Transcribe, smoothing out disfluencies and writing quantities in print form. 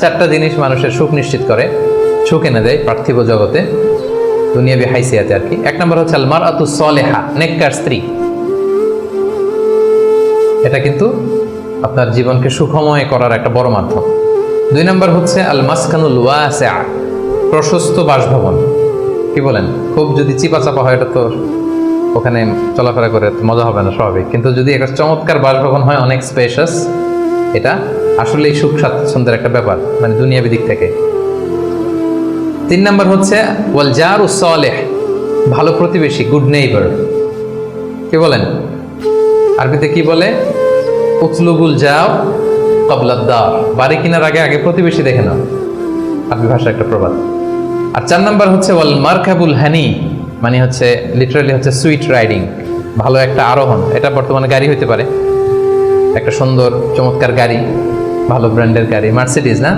চারটা জিনিস মানুষের সুখ নিশ্চিত করে, সুখ এনে দেয় পার্থিব জগতে, দুনিয়াবি হাইসিয়াতে আর কি। এক নম্বর হচ্ছে আল মারআতু সলিহা, নেককার স্ত্রী। এটা কিন্তু আপনার জীবনকে সুখময় করার একটা বড় মাধ্যম। দুই নম্বর হচ্ছে আল মাসকানুল ওয়াসিআ, প্রশস্ত বাসভবন। কি বলেন, খুব যদি চিপা চাপা হয় এটা তো ওখানে চলাফেরা করে মজা হবে না, স্বাভাবিক। কিন্তু যদি একটা চমৎকার বাসভবন হয়, অনেক স্পেশাস, এটা আসলেই সুখ স্বাচ্ছন্দ্যের একটা ব্যাপার, মানে দুনিয়াবি দিক থেকে। তিন নম্বর হচ্ছে ওয়াল জারুস সালেহ, ভালো প্রতিবেশী, গুড নেইবার। কি বলেন, আরবিতে কি বলে? উতলুবুল যাও ক্বাবলা দার, বাড়ি কেনার আগে আগে প্রতিবেশী দেখে নাও, আরবি ভাষার একটা প্রবাদ। আর চার নম্বর হচ্ছে ওয়াল মারকাবুল হানি, মানে হচ্ছে লিটারালি হচ্ছে সুইট রাইডিং, ভালো একটা আরোহণ। এটা বর্তমানে গাড়ি হইতে পারে, একটা সুন্দর চমৎকার গাড়ি, ভালো ব্র্যান্ডের গাড়ি, মার্সিডিজ না?